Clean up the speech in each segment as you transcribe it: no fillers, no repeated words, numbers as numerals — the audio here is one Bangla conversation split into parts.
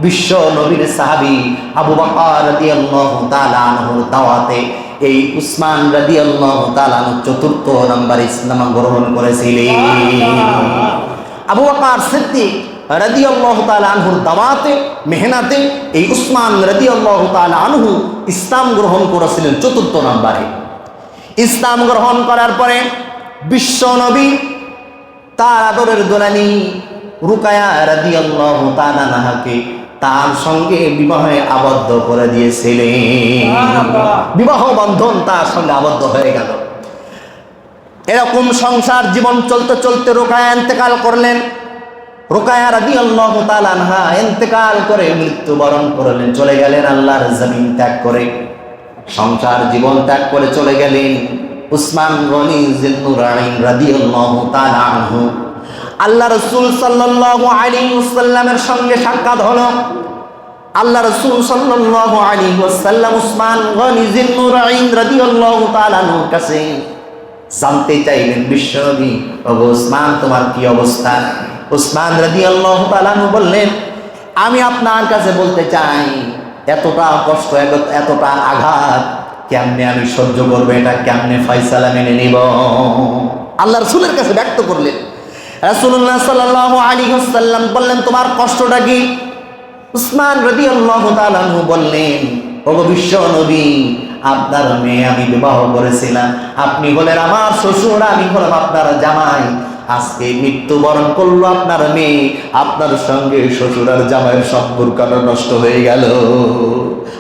বিশ্ব নবীর সাহাবী আবু বকর রাদিয়াল্লাহু তাআলা আনহুর দাওয়াতে এই উসমান রাদিয়াল্লাহু তাআলা আনহু চতুর্থ নাম্বার ইসলাম গ্রহণ করেছিলেন। আবু বকর সিদ্দিক রাদিয়াল্লাহু তাআলা আনহুর দাওয়াতে মেহনতে এই উসমান রাদিয়াল্লাহু তাআলা আনহু ইসলাম গ্রহণ করেছিলেন চতুর্থ নাম্বারে। ইসলাম গ্রহণ করার পরে বিশ্ব নবী তার আদরের দোলানি রুকায়া রাদিয়াল্লাহু তাআলা আনহাকে তার সঙ্গে বিবাহে আবদ্ধ করে দিয়েছিলেন। বিবাহ বন্ধন তার সঙ্গে আবদ্ধ হয়ে গেল। এরকম সংসার জীবন চলতে চলতে রুকায়া ইন্তেকাল করলেন। রুকায়া রাদিয়াল্লাহু তাআলা আনহা ইন্তেকাল করে মৃত্যুবরণ করলেন, চলে গেলেন আল্লাহর জমিন ত্যাগ করে, সংসার জীবন ত্যাগ করে চলে গেলেন। উসমান গনি জিন্নুরাইন রাদিয়াল্লাহু তাআলা আনহু আল্লাহ রাসূল সাল্লাল্লাহু আলাইহি ওয়াসাল্লামের সঙ্গে সাক্ষাৎ হলো। আল্লাহ রাসূল সাল্লাল্লাহু আলাইহি ওয়াসাল্লাম উসমান গনি জিন্নুরাইন রাদিয়াল্লাহু তাআলা আনহুর কাছে জানতে চাইলেন, বিশ্বনবী ওগো উসমান তোমার কি অবস্থা? উসমান রাদিয়াল্লাহু তাআলা আনহু বললেন, আমি আপনার কাছে বলতে চাই এতটা কষ্ট এতটা আঘাত কেমনে আমি সহ্য করবো, এটা কেমনে ফয়সালা মেনে নিব? আল্লাহ রাসূলের কাছে ব্যক্ত করলেন। রাসূলুল্লাহ সাল্লাল্লাহু আলাইহি ওয়াসাল্লাম বললেন, তোমার কষ্টটা কি? উসমান রাদিয়াল্লাহু তাআলা আনহু বললেন, ওগো বিশ্ব নবী আপনার মেয়ে আমি বিবাহ করেছিলাম, আপনি হলেন আমার শ্বশুর, আমি হলাম আপনার জামাই। আজকে মৃত্যুবরণ করলো আপনার মেয়ে, আপনার সঙ্গে শ্বশুর আর জামাইয়ের সম্পর্কটা নষ্ট হয়ে গেল।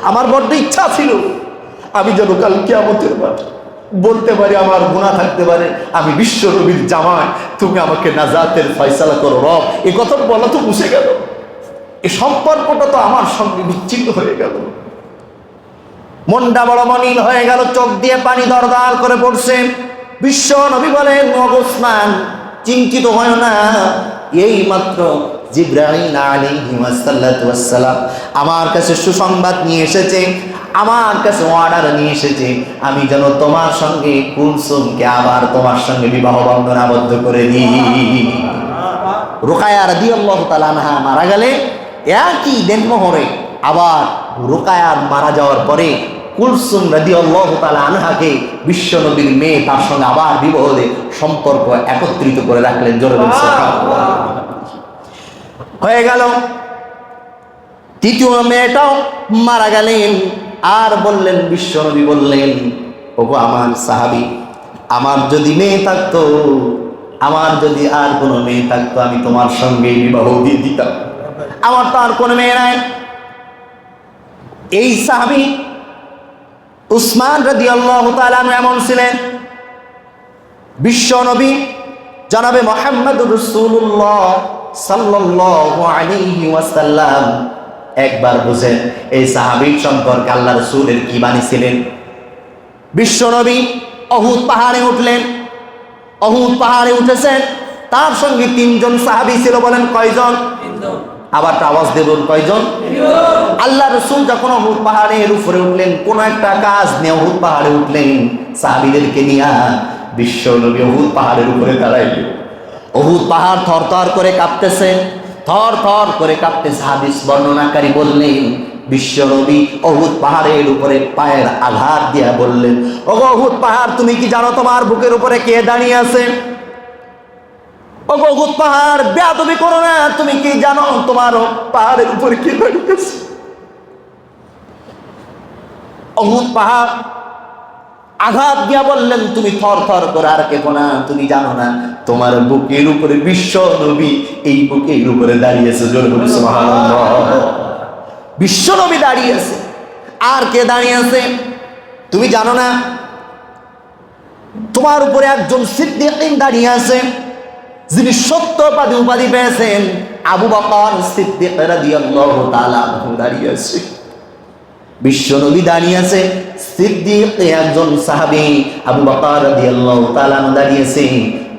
আমার বড্ড ইচ্ছা ছিল আমি যেন কাল কিয়ামতের মাঠে বলতে পারি, আমার গুনাহ থাকতে পারে, আমি বিশ্ব নবীর জামাই, তুমি আমাকে নাজাতের ফয়সালা করো রব। এ কথা বলা তো মুছে গেল, এই সম্পর্কটা তো আমার সঙ্গে বিচ্ছিন্ন হয়ে গেল। মনটা বড় মলিন হয়ে গেল, চোখ দিয়ে পানি দরদর করে পড়ছে। বিশ্ব নবী বলেন, ওগো উসমান চিন্তিত হয় না, এই মাত্র জিবরাইল আলাইহিস সালাম আমার কাছে সুসংবাদ নিয়ে এসেছে, আমার কাছে অর্ডার নিয়ে এসেছে, আমি যেন তোমার সঙ্গে কুলসুমকে আবার তোমার সঙ্গে বিবাহ বন্ধন আবদ্ধ করে দিই। রুকায়া রাদিয়াল্লাহু তাআলা আনহা মারা গেলে একই দেনমোহরে আবার রুকায়ার মারা যাওয়ার পরে কুলসুম রাদিয়াল্লাহু তাআলা আনহাকে বিশ্ব নবীর মেয়ে তার সঙ্গে আবার বিবাহে সম্পর্ক একত্রিত করে রাখলেন। জোরে বলুন সুবহানাল্লাহ। হয়ে গেল, তৃতীয় মেয়েটাও মারা গেলেন। আর বললেন, বিশ্ব নবী বললেন, ওগো আমার সাহাবী, আমার যদি মেয়ে থাকতো, আমার যদি আর কোনো মেয়ে থাকতো, আমি তোমার সঙ্গে বিবাহ দিয়ে দিতাম। আমার তো আর কোনো মেয়ে নাই। এই সাহাবী উসমান রাদিয়াল্লাহু তাআলা এমন ছিলেন, বিশ্ব নবী জনাবে মুহাম্মদুর রাসূলুল্লাহ সাল্লাল্লাহু আলাইহি ওয়াসাল্লাম একবার বুঝেন এই সাহাবীর সম্পর্কে আল্লাহ রাসূলের কি বাণী ছিলেন। বিশ্ব নবী উহুদ পাহাড়ে উঠলেন, উহুদ পাহাড়ে উঠেছেন, তার সঙ্গে তিনজন সাহাবী ছিল। বলেন কয়জন? আবার আওয়াজ দেবেন কয়জন? আল্লাহ রাসূল যখন উহুদ পাহাড়ের উপরে উঠলেন, কোন একটা কাজ নিয়ে উহুদ পাহাড়ে উঠলেন সাহাবীদেরকে নিয়ে, বিশ্ব নবী উহুদ পাহাড়ের উপরে দাঁড়াইলেন। উহুদ পাহাড় থরথর করে কাঁপতেছে, থরথর করে কাঁপতেছে। হাদিস বর্ণনাকারী বললেন, বিশ্ব নবী উহুদ পাহাড়ের উপরে পায়ের আঘাত দিয়া বললেন, ওগো উহুদ পাহাড় তুমি কি জানো তোমার বুকের উপরে কে দাঁড়িয়ে আছে? ওগো উহুদ পাহাড় বেয়াদবি করো না, তুমি কি জানো তোমার পাহাড়ের উপরে কে দাঁড়িয়ে আছে? উহুদ পাহাড় আঘাত দিয়া বললেন, তুমি থর থর করে আর কেঁপো না, তুমি জানো না তোমার বুকের উপরে বিশ্ব নবী এই বুকের উপরে দাঁড়িয়েছে। জোরে বলি সুবহানাল্লাহ। বিশ্ব নবী দাঁড়িয়ে আছে, আর কে দাঁড়িয়ে আছে তুমি জানো না? তোমার উপরে একজন সিদ্দিকীন দাঁড়িয়ে আছে, যিনি সত্যবাদী উপাধি পেয়েছেন, আবু বকর সিদ্দিক রাদিয়াল্লাহু তাআলা আনহু দাঁড়িয়ে আছে। বিশ্ব নবী দাঁড়িয়ে আছে, সিদ্দিক একজন সাহাবী আবু বকর রাদিয়াল্লাহু তাআলা আনহু দাঁড়িয়েছে।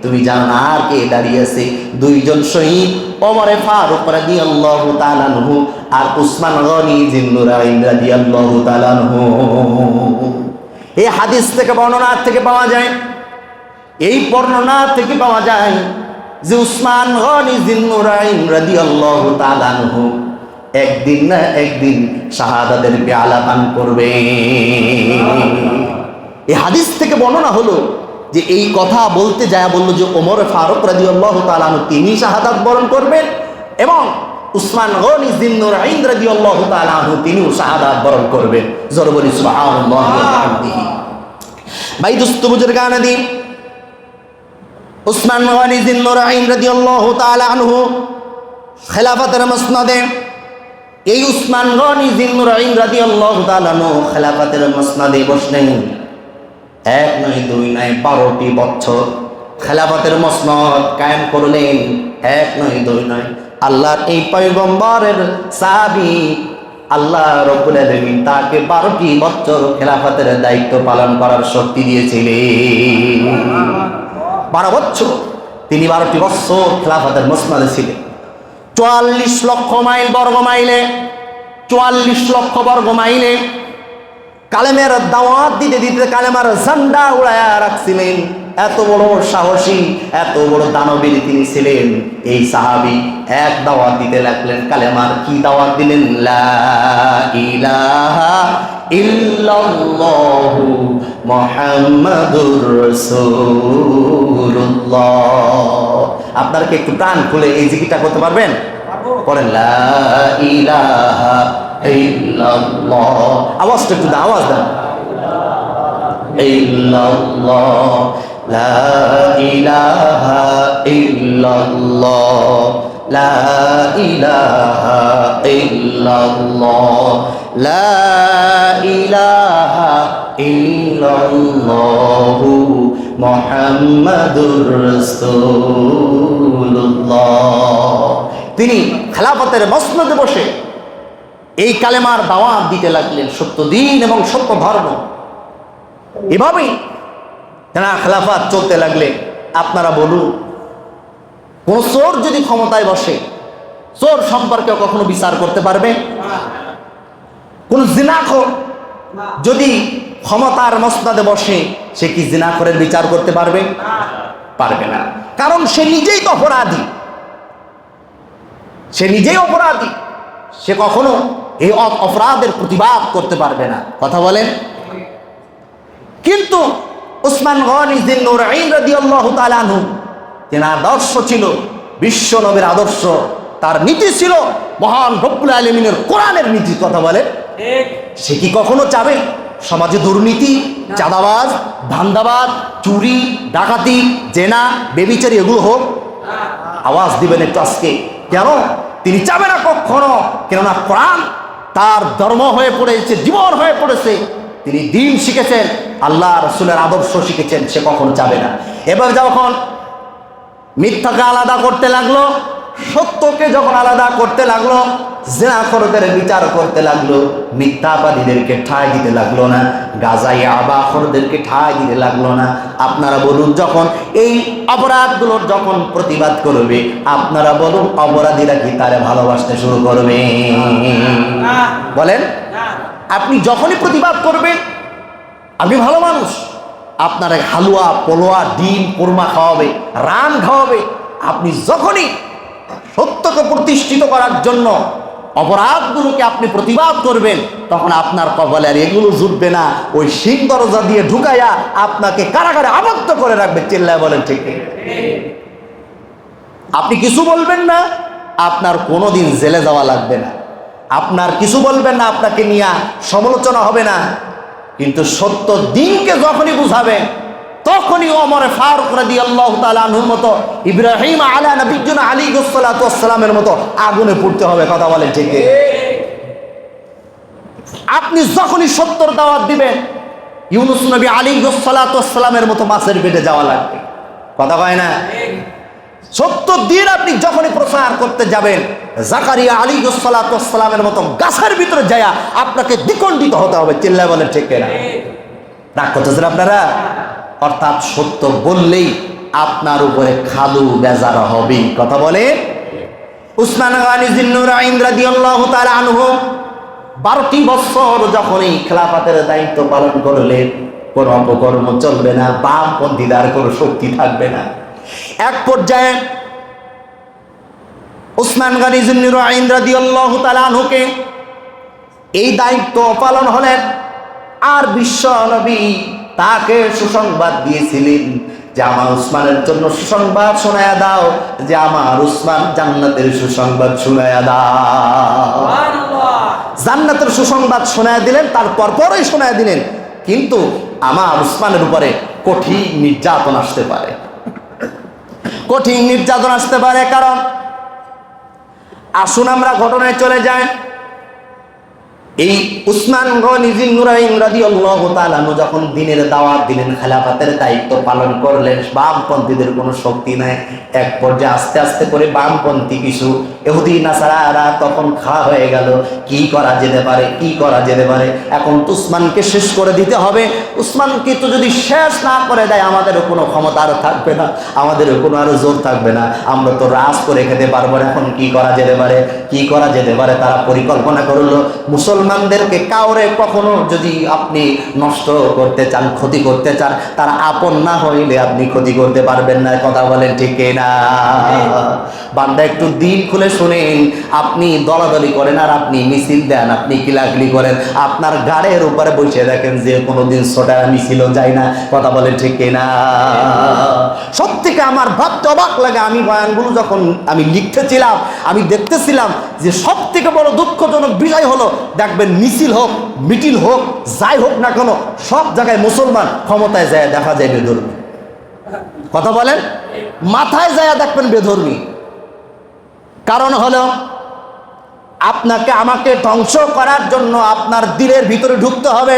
তুমি জানো না আর কে দাঁড়িয়ে আছে? দুইজন শহীদ, ওমর ফারুক রাদিয়াল্লাহু তাআলা আনহু আর উসমান গনি জিন্নুরাইন রাদিয়াল্লাহু তাআলা আনহু। এই হাদিস থেকে বর্ণনা থেকে পাওয়া যায়, এই বর্ণনা থেকে পাওয়া যায় যে উসমান গনি জিন্নুরাইন রাদিয়াল্লাহু তাআলা আনহু একদিন না একদিন শাহাদাতের পেয়ালা পান করবে। এই হাদিস থেকে বর্ণনা হলো যে এই কথা বলতে যায় বলল যে ওমর ফারুক রাদিয়াল্লাহু তাআলা আনহু তিনি শাহাদাত বরণ করবেন এবং উসমান গনি জিন্নুরাইন রাদিয়াল্লাহু তাআলা আনহু তিনিও শাহাদাত বরণ করবেন। জোরে বলি সুবহানাল্লাহি ওয়া বিহামদিহি। ভাই দোস্ত বুজুর্গান দিন, উসমান গনি জিন্নুরাইন রাদিয়াল্লাহু তাআলা আনহু খেলাফতের মসনদে, এই উসমান গনি জিন্নুরাইন রাদিয়াল্লাহু তাআলা আনহু খেলাফতের মসনদে বসলেন। এক নয় দুই নয় 12টি বছর খেলাফতের মসনদ কায়েম করলেন। এক নয় দুই নয়। আল্লাহর এই পয়গম্বরের সাহাবী আল্লাহ রাব্বুল আলামিন তাকে 12টি বছর খেলাফতের দায়িত্ব পালন করার শক্তি দিয়েছিলেন। 12 বছর তিনি 12টি বছর খেলাফতের মসনদে ছিলেন। 44 লক্ষ মাইল বর্গ মাইলে 44 লক্ষ বর্গ মাইলে কালেমের দাওয়াত দিতে দিতে কালেমার ঝান্ডা উড়ায়া রাখছিলেন। এত বড় সাহসী, এত বড় দানবীর তিনি ছিলেন। এই সাহাবী এক দাওয়াত দিতে লাগলেন। কালেমার কি দাওয়াত দিলেন? লা ইলাহা ইল্লাল্লাহু মুহাম্মাদুর রাসূলুল্লাহ। আপনারা কি একটু প্রাণ খুলে এই জিকিরটা করতে পারবেন? করেন লা ইলাহা ইল্লাল্লাহ। আওয়াজটা একটু দাও, আওয়াজ দাও। ইল্লাল্লাহ লা ইলাহা ইল্লাল্লাহ লা ইলাহা ইল্লাল্লাহ লা ইলাহা ইল্লাল্লাহ মুহাম্মাদুর রাসূলুল্লাহ। তিনি খেলাফতের মসনদে বসে এই কালেমার দাওয়াত দিতে লাগলেন, সত্য দিন এবং সত্য ধর্ম। এভাবেই তারা খেলাফত চলতে লাগলে। আপনারা বলুন, কোন চোর যদি ক্ষমতায় বসে, চোর সম্পর্কে কখনো বিচার করতে পারবে? কোন জিনাখোর যদি ক্ষমতার মসনদে বসে, সে কি জিনাখোরের বিচার করতে পারবে? পারবে না। কারণ সে নিজেই তো অপরাধী, সে নিজেই অপরাধী। সে কখনো এই অপরাধের প্রতিবাদ করতে পারবে না। কথা বলেন। কিন্তু উসমান গনি জিন্নুরাইন রাদিয়াল্লাহু তাআলা আনহু, তেনার আদর্শ ছিল বিশ্ব নবীর আদর্শ। তার নীতি ছিল মহান রব্বুল আলামিনের কোরআনের নীতি। কথা বলে। সে কি কখনো চাবে সমাজে দুর্নীতি, চাঁদাবাজ, ধান্দাবাজ, চুরি, ডাকাতি, জেনা, বেবিচারি এগুলো হোক? আওয়াজ দিবেন একটু আজকে। কেন তিনি চাবে না কখনো? কেননা কোরআন তার ধর্ম হয়ে পড়েছে, জীবন হয়ে পড়েছে। তিনি দিন শিখেছেন, আল্লাহ রাসূলের আদর্শ শিখেছেন, সে কখনো চাবে না। এবার যখন মিথ্যাকে আলাদা করতে লাগলো, সত্যকে যখন আলাদা করতে লাগলো, জিনাখোরদের বিচার করতে লাগলো, মিথ্যাবাদীদেরকে ঠাঁই দিতে লাগলো না, গাজাই আবাখোরদেরকে ঠাঁই দিতে লাগলো না। আপনারা বলুন, যখন এই অপরাধগুলোর যখন প্রতিবাদ করবে, আপনারা বলুন অপরাধীরা কি তারে ভালোবাসতে শুরু করবে? বলেন। আপনি যখনই প্রতিবাদ করবেন, আপনি ভালো মানুষ, আপনার হালুয়া, পোলোয়া, ডিম, কোরমা খাওয়াবে, রান খাওয়াবে। আপনি যখনই সত্যকে প্রতিষ্ঠিত করার জন্য অপরাধগুলোকে আপনি প্রতিবাদ করবেন, তখন আপনার কপালে আর এগুলো জুটবে না। ওই সিং দরজা দিয়ে ঢুকাইয়া আপনাকে কারাগারে আবদ্ধ করে রাখবে। চিল্লায় বলেন ঠিক? আপনি কিছু বলবেন না, আপনার কোনোদিন জেলে যাওয়া লাগবে না। আপনার কিছু বলবেন না, আপনাকে নিয়ে সমালোচনা হবে না। কিন্তু সত্য দিনকে যখনই বুঝাবেন, তখনই ওমর ফারুক রাদিয়াল্লাহু তাআলা আনহুর মতো, ইব্রাহিম আলা নবিয়্যিনা আলাইহিস সালাতু ওয়াস সালামের মতো আগুনে পুড়তে হবে। কথা বলেন ঠিক? আপনি যখনই সত্যর দাওয়াত দিবেন, ইউনুস নবী আলাইহিস সালাতু ওয়াস সালামের মতো মাছের পেটে যাওয়া লাগবে। কথা কয় না? সত্য দিন আপনি যখনই প্রচার করতে যাবেন, জাকারিয়া আলাইহিস সালাতু ওয়াস সালামের মতো গাছের ভিতরে যায়া আপনাকে দ্বিখণ্ডিত হতে হবে। চিল্লায় বলেন ঠিক না? রাগ করতেছেন আপনারা? অর্থাৎ সত্য বললেই আপনার উপরে খালু বেজার হবে। কথা বলে। উসমান গনি জিন্নুরাইন রাদিয়াল্লাহু তাআলা আনহু 12টি বছর যখন এই খেলাফতের দায়িত্ব পালন করলেন, কোনো অপকর্ম চলবে না, বামপন্থীদের কোনো শক্তি থাকবে না। এক পর্যায়ে উসমান গনি যুন্নুরাইন রাদিয়াল্লাহু তাআলা আনহুকে এই দায়িত্ব পালন হলেন। আর বিশ্ব নবী তাকে সুসংবাদ দিয়েছিলেন যে আমার উসমানের জন্য সুসংবাদ শোনায়া দাও, যে আমার উসমান জান্নাতের সুসংবাদ শোনায়া দাও। জান্নাতের সুসংবাদ শোনায়া দিলেন, তারপর পরেই শোনায়া দিলেন কিন্তু আমার উসমানের উপরে কঠিন নির্যাতন আসতে পারে, কঠিন নির্যাতন আসতে পারে। কারণ আসুন আমরা ঘটনায় চলে যাই। এই উসমান গনি যুন্নুরাইন রাদিয়াল্লাহু তাআলা আনহু যখন দ্বীনের দাওয়াত দিলেন, খেলাফতের দায়িত্ব পালন করলেন, বামপন্থীদের কোনো শক্তি নাই। এক পর্যায়ে আস্তে আস্তে করে বামপন্থী কিছু ইহুদি নাসারারা তখন খাওয়া হয়ে গেল। কি করা যেতে পারে, কি করা যেতে পারে? এখন তো উসমানকে শেষ করে দিতে হবে। উসমানকে তো যদি শেষ না করে দেয় আমাদেরও কোনো ক্ষমতা আর থাকবে না, আমাদেরও কোনো আরো জোর থাকবে না, আমরা তো রাজ করে খেতে পারবো না। এখন কি করা যেতে পারে, কি করা যেতে পারে? তারা পরিকল্পনা করলো, মুসলমানদেরকে কাউরে কখনো যদি আপনি নষ্ট করতে চান, ক্ষতি করতে চান, তারা আপন না হইলে আপনি ক্ষতি করতে পারবেন না। কথা বলেন ঠিক না? বান্দা একটু দিল খুলে শুনেন। আপনি দলাদলি করেন আর আপনি মিছিল দেন, আপনি কিলাকিলি করেন, আপনার গাড়ির উপরে বসে দেখেন যে কোনোদিন ছোটা মিছিলও যায় না। কথা বলেন ঠিক না? সব থেকে আমার ভাবতে অবাক লাগে, আমি বয়ানগুলো যখন আমি লিখতেছিলাম, আমি দেখতেছিলাম যে সব থেকে বড় দুঃখজনক বিষয় হলো, দেখবেন মিছিল হোক, মিটিল হোক, যাই হোক না কেন, সব জায়গায় মুসলমান ক্ষমতায় যায় দেখা যায় বেধর্মী। কথা বলেন, মাথায় যায় দেখবেন বেধর্মী। কারণ হলো আপনাকে আমাকে ধ্বংস করার জন্য আপনার দিলের ভিতরে ঢুকতে হবে,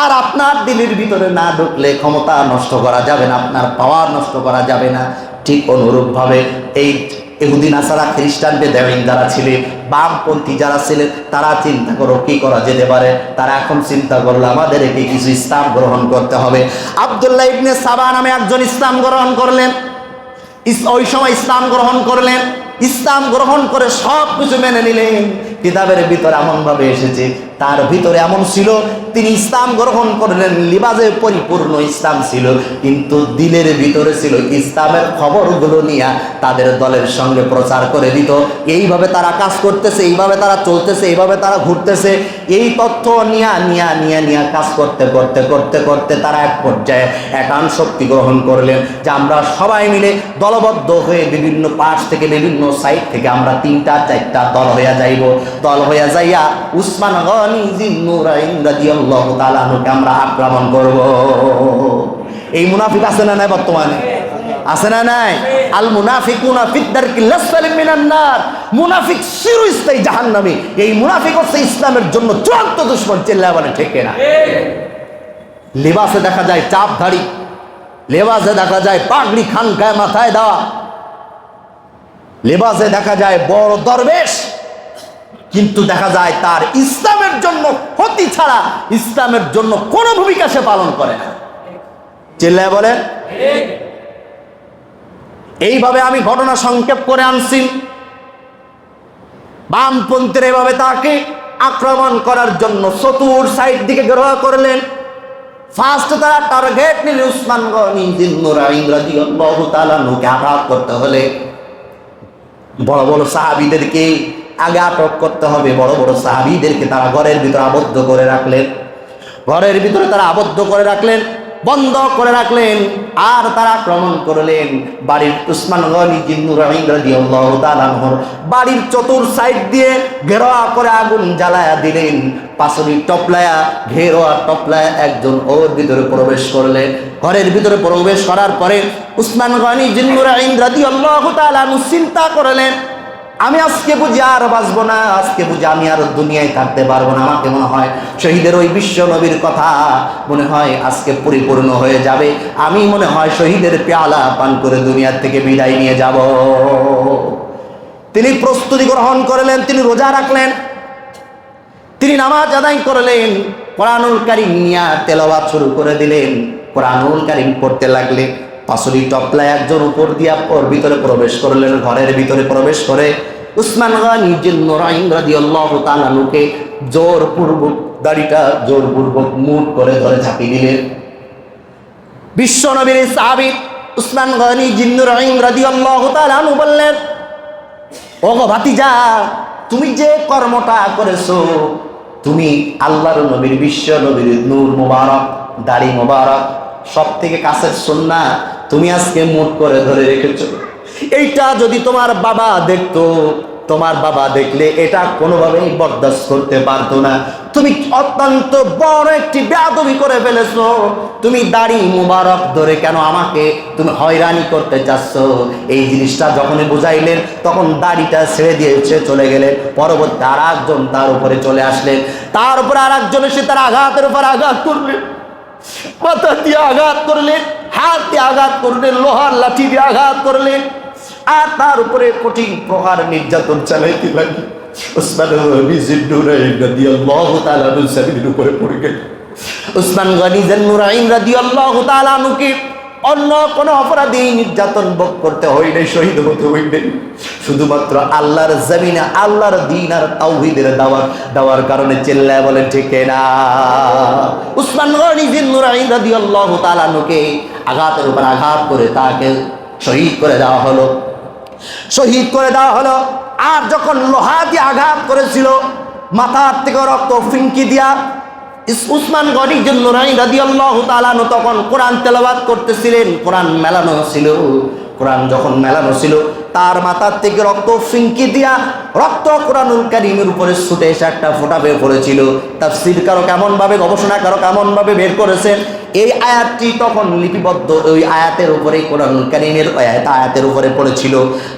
আর আপনার দিলের ভিতরে না ঢুকলে ক্ষমতা নষ্ট করা যাবে না, আপনার পাওয়ার নষ্ট করা যাবে না। ঠিক অনুরূপভাবে এই ইহুদি নাসারা খ্রিস্টান বেদাউইন যারা ছিলেন, বামপন্থী যারা ছিলেন, তারা চিন্তা করো কি করা যেতে পারে। তারা এখন চিন্তা করলো আমাদেরকে কিছু ইসলাম গ্রহণ করতে হবে। আব্দুল্লাহ ইবনে সাবা নামে একজন ইসলাম গ্রহণ করলেন। ওই সময় ইসলাম গ্রহণ করলেন, ইসলাম গ্রহণ করে সব কিছু মেনে নিলেন। কিতাবের ভিতরে এমন ভাবে এসেছে, তার ভিতরে এমন ছিল, তিনি ইসলাম গ্রহণ করলেন, লিবাজে পরিপূর্ণ ইসলাম ছিল, কিন্তু দিলের ভিতরে ছিল ইসলামের খবরগুলো নিয়ে তাদের দলের সঙ্গে প্রচার করে দিত। এইভাবে তারা কাজ করতেছে, এইভাবে তারা চলতেছে, এইভাবে তারা ঘুরতেছে। এই তথ্য নিয়ে কাজ করতে করতে করতে করতে তারা এক পর্যায়ে একান শক্তি গ্রহণ করলেন যে আমরা সবাই মিলে দলবদ্ধ হয়ে বিভিন্ন পাশ থেকে, বিভিন্ন সাইড থেকে আমরা 3টা 4টা দল হইয়া যাইব। দল হইয়া যাইয়া উসমান গনি যুন্নুরাইন রাদিয়াল্লাহু তাআলা আনহুকে আমরা আক্রমণ করব। এই মুনাফিক আছে না নাই? বর্তমানে আছে না নাই? আল মুনাফিকুনা ফিদ দারকিল আসফালি মিনান নার। মুনাফিক চিরস্থায়ী জাহান্নামী। এই মুনাফিক হচ্ছে ইসলামের জন্য চূড়ান্ত দুশমন। চিল্লায় বলে ঠিক না? লেবাসে দেখা যায় চাপ ধাড়ি, লেবাসে দেখা যায় পাগড়ি খানকায় মাথায় দেওয়া, লেবাসে দেখা যায় বড় দরবেশ, কিন্তু দেখা যায় তার ইসলামের জন্য ক্ষতি ছাড়া ইসলামের জন্য কোনো ভূমিকা সে পালন করে না। চিল্লায় বলে। এইভাবে আমি ঘটনা সংক্ষেপ করে আনছি। বামপন্থীরা এভাবে তাকে আক্রমণ করার জন্য চতুর সাইড দিকে গ্রহণ করলেন। ফার্স্ট তারা টার্গেট নিল উসমান গনি যুন্নুরাইন রাদিয়াল্লাহু তাআলা আনহুকে আঘাত করতে হলে বড় বড় সাহাবীদেরকে আগে আটক করতে হবে। বড় বড় সাহাবীদেরকে তারা ঘরের ভিতরে আবদ্ধ করে রাখলেন, ঘরের ভিতরে তারা আবদ্ধ করে রাখলেন, বন্ধ করে রাখলেন। আর তারা আক্রমণ করলেন বাড়ির উসমান গনি যুন্নুরাইন রাদিয়াল্লাহু তাআলা আনহুর বাড়ির চতুর সাইড দিয়ে ঘেরা করে আগুন জ্বালায়া দিলেন। পাঁচুরি টপলায়া, ঘেরোয়া টপলায়া একজন ওর ভিতরে প্রবেশ করলেন। ঘরের ভিতরে প্রবেশ করার পরে উসমান গনি যুন্নুরাইন রাদিয়াল্লাহু তাআলা আনহু চিন্তা করলেন, আমি আজকে বুঝি আর বাঁচবো না, আজকে বুঝি আমি আর দুনিয়ায় থাকতে পারবো না। আমাকে মনে হয় শহীদের ওই বিশ্ব নবীর কথা মনে হয় আজকে পরিপূর্ণ হয়ে যাবে। আমি মনে হয় শহীদের পেয়ালা পান করে দুনিয়ার থেকে বিদায় নিয়ে যাব। তিনি প্রস্তুতি গ্রহণ করলেন, তিনি রোজা রাখলেন, তিনি নামাজ আদায় করলেন, কোরআনুল কারীম নিয়ে তেলাওয়াত শুরু করে দিলেন। কোরআনুল কারীম পড়তে লাগলেন। পাঁচুরি টপলায় একজন উপর দিয়া ওর ভিতরে প্রবেশ করলেন। ঘরের ভিতরে প্রবেশ করে উসমান গনি যুন্নুরাইন রাদিয়াল্লাহু তাআলা আনহুকে জোরপূর্বক দাড়িটা জোরপূর্বক মুঠ করে ধরে চাপিয়ে দিলেন। বিশ্ব নবীর সাহাবী উসমান গনি যুন্নুরাইন রাদিয়াল্লাহু তাআলা আনহু বললেন, ওগো ভাতিজা, তুমি যে কর্মটা করেছো, তুমি আল্লাহর নবীর, বিশ্ব নবীর নূর মুবারক, দাড়ি মুবারক, সব থেকে কাছের সুন্নাহ তুমি আজকে মুট করে ধরে রেখেছো। এইটা যদি তোমার বাবা দেখতো, তোমার বাবা দেখলে এটা কোনোভাবেই বরদাস্ত করতে পারতো না। তুমি অত্যন্ত বড় একটি বেয়াদবি করে ফেলেছো। তুমি দাড়ি মুবারক ধরে কেন আমাকে তুমি হয়রানি করতে চাচ্ছ? এই জিনিসটা যখনই বুঝাইলেন, তখন দাড়িটা ছেড়ে দিয়ে চলে গেলেন। পরবর্তী আর একজন তার উপরে চলে আসলেন, তার উপরে আর একজন এসে তার আঘাতের উপর আঘাত করলেন, মাথা দিয়ে আঘাত করলেন, হাত দিয়ে আঘাত করলেন, লোহার লাঠি দিয়ে আঘাত করলেন, আর তার উপরে কঠিন প্রহার নির্যাতন চালাইতে লাগলেন। উসমান গনি জিন্নুরাইন রাদিয়াল্লাহু তাআলা আনহুর উপরে পড়ে গেল। উসমান গনি জিন্নুরাইন রাদিয়াল্লাহু তাআলা আনহুকে অন্য কোনো অপরাধী নির্যাতন ভোগ করতে হয় নাই, শহীদ হতে হয় নাই, শুধুমাত্র আল্লাহর জমিনে আল্লাহর দ্বীন আর তাওহীদের দাওয়াত দেওয়ার কারণে। চিল্লায় বলেন ঠিক না? উসমান গনি জিন্নুরাইন রাদিয়াল্লাহু তাআলা আনহুকে আঘাতের উপর আঘাত করে তাকে শহীদ করে দেওয়া হলো, শহীদ করে দেওয়া হলো। আর যখন লোহা দিয়ে আঘাত করেছিল, মাথার থেকে রক্ত ফিনকি দিয়া, উসমান গনি জিন্নুরাইন রাদিয়াল্লাহু তাআলা আনহু তখন কোরআন তেলাওয়াত করতেছিলেন। কোরআন মেলানো ছিল, কোরআন যখন মেলানো ছিল, তার মাথার থেকে রক্ত ফিনকি দিয়া রক্ত কোরআনুল কারীমের উপরে ছুটে এসে একটা ফোঁটা বের করেছিল। তাফসীর কারো কেমন ভাবে, গবেষণা কারো কেমন ভাবে বের করেছেন, এই আয়াতটি তখন লিপিবদ্ধ ওই আয়াতের উপরে, কোরআনুল কারীমের আয়াতের উপরে পড়েছিল,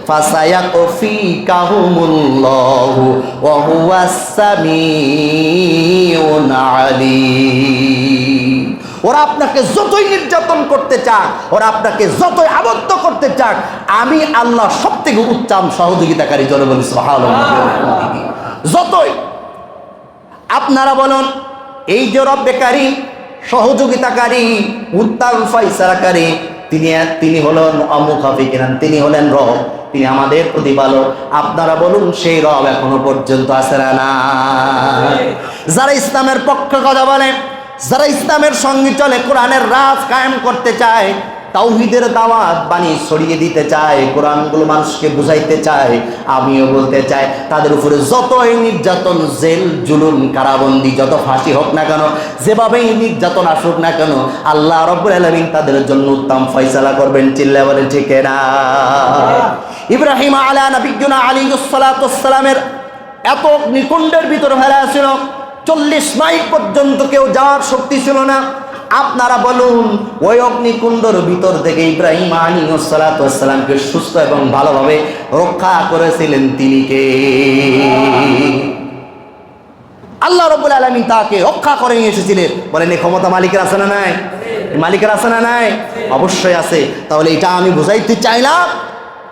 ফাসায়াকফিকাহুমুল্লাহু ওয়া হুয়াস সামিউন আলীম। ওরা আপনাকে যতই নির্যাতন করতে চাক, ওরা আপনাকে যতই আবদ্ধ করতে চাক, আমি আল্লাহ সব থেকে উত্তম সহযোগিতাকারী। জনগণ সুবহানাল্লাহ। যতই আপনারা বলুন, এই যে রব্বে কারীম, সহযোগিতাকারী, উত্তম ফয়সালাকারী, তিনি হলেন অমুখাফিকিরান, তিনি হলেন রব, তিনি আমাদের প্রতিপালক। আপনারা বলুন, সেই রব এখনো পর্যন্ত আছে না? যারা ইসলামের পক্ষে কথা বলে, যারা ইসলামের সঙ্গে চলে, কোরআনের রাজ কায়েম করতে চায়, তাওহীদের দাওয়াত বাণী ছড়িয়ে দিতে চায়, কোরআনগুলো মানুষকে বুঝাইতে চায়, আমিও বলতে চাই, তাদের উপরে যতই নির্যাতন, জেল জুলুম, কারাবন্দি, যত ফাঁসি হোক না কেন, যেভাবেই নির্যাতন আসুক না কেন, আল্লাহ রাব্বুল আলামিন তাদের জন্য উত্তম ফয়সালা করবেন। চিল্লায়ে বলেন ঠিক না? ইব্রাহিম আলা নবিয়্যিনা আলাইহিস সালাতু ওয়াস সালামের এত নিকুণ্ডের ভিতর ফেলা ছিল, 40 মাইল পর্যন্ত কেউ যাওয়ার শক্তি ছিল না। আপনারা বলুন, ওই অগ্নিকুণ্ডর ভিতর থেকে ইব্রাহিম আলাইহিস সালাতু ওয়াস সালামকে সুস্থ এবং ভালোভাবে রক্ষা করেছিলেন তিনি কে? আল্লাহ রাব্বুল আলামিন তাকে রক্ষা করে নিয়ে এসেছিলেন। বলেন, এই ক্ষমতা মালিকের আছে না নাই? মালিকের আছে না নাই? অবশ্যই আছে। তাহলে এটা আমি বুঝাইতে চাইলাম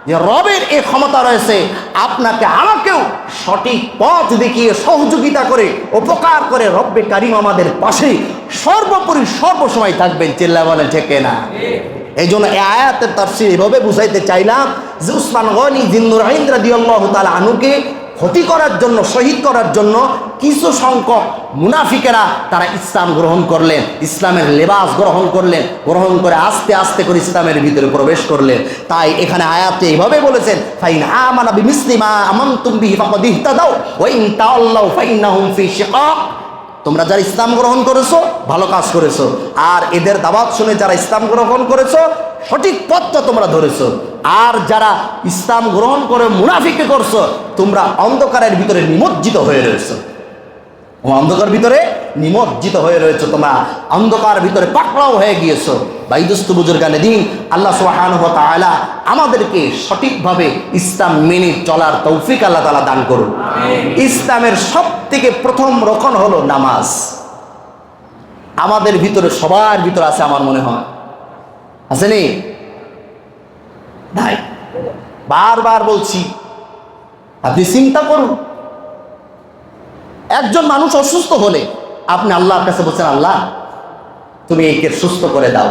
যে রবের এই ক্ষমতা রয়েছে, আপনাকে আমাকেও সঠিক পথ দেখিয়ে সহযোগিতা করে, উপকার করে রব্বে কারীম আমাদের পাশে সর্বোপরি সর্বসময় থাকবেন। চিল্লায়ে বলেন ঠিক না? এই জন্য এই আয়াতের তাফসীর এভাবে বুঝাইতে চাইলাম যে উসমান গনি জিন্নুরাইন রাদিয়াল্লাহু তাআলা আনহুকে ক্ষতি করার জন্য, শহীদ করার জন্য কিছু সংখ্যক মুনাফিকেরা তারা ইসলাম গ্রহণ করলেন, ইসলামের লেবাস গ্রহণ করলেন, গ্রহণ করে আস্তে আস্তে করে ইসলামের ভিতরে প্রবেশ করলেন। তাই এখানে আয়াতে এইভাবে বলেছেন, ফাইন আমানা বিমিসলি মা আমানতুম বিহি ফাকাদ ইহতাদাউ ওয়া ইন তাআল্লাউ ফাইন্নাহুম ফি শিকাক। তোমরা যারা ইসলাম গ্রহণ করেছো, ভালো কাজ করেছো, আর এদের দাওয়াত শুনে যারা ইসলাম গ্রহণ করেছো, সঠিক পথটা তোমরা ধরেছো। আর যারা ইসলাম গ্রহণ করে মুনাফিকি করছো, তোমরা অন্ধকারের ভিতরে নিমজ্জিত হয়ে রয়েছো। অন্ধকার ভিতরে নিমজ্জিত হয়ে রয়েছে, তোমরা অন্ধকার ভিতরে পাকড়াও হয়ে গিয়েছো। বাইদুস্তু বুজুর্গানে দিন, আল্লাহ সুবহানাহু ওয়া তাআলা আমাদেরকে সঠিকভাবে ইসলাম মেনে চলার তৌফিক আল্লাহ তাআলা দান করুন। ইসলামের সব থেকে প্রথম রকন হলো নামাজ। আমাদের ভিতরে, সবার ভিতরে আছে আমার মনে হয়, আছে নি? নাই। বারবার বলছি, আপনি চিন্তা করুন, একজন মানুষ অসুস্থ হলে আপনি আল্লাহর কাছে বলছেন, আল্লাহ তুমি একে সুস্থ করে দাও,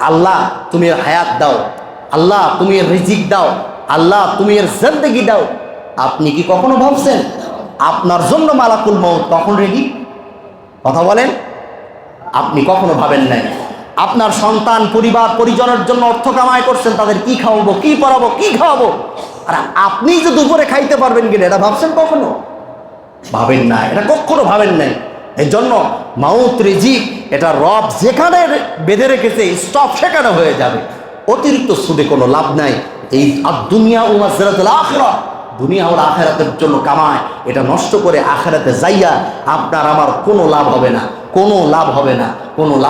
আল্লাহ তুমি এর হায়াত দাও, আল্লাহ তুমি এর রিজিক দাও, আল্লাহ তুমি এর জিন্দেগি দাও। আপনি কি কখনো ভাবছেন আপনার জন্য মালাকুল মউত কখন রেডি? কথা বলেন, আপনি কখনো ভাবেন নাই। আপনার সন্তান পরিবার পরিজনের জন্য অর্থ কামাই করছেন, তাদের কি খাওয়াবো, কি পড়াবো, কি খাওয়াবো, আর আপনি যে দুপুরে খাইতে পারবেন কিনা এটা ভাবছেন কখনো? ভাবেন না, এটা কখনো ভাবেন নাই। এই জন্য মাউত রিজিক এটা রব যেখানে বেঁধে রেখেছে স্টপ সেখানে হয়ে যাবে। অতিরিক্ত সুদে কোনো লাভ নাই। এই দুনিয়া ও মাজরাতুল আখিরাহ, দুনিয়া ও আখিরাতের জন্য কামায়, এটা নষ্ট করে আখিরাতে যাইয়া আপনার আমার কোনো লাভ হবে না, কোনো লাভ হবে না, কোনো লাভ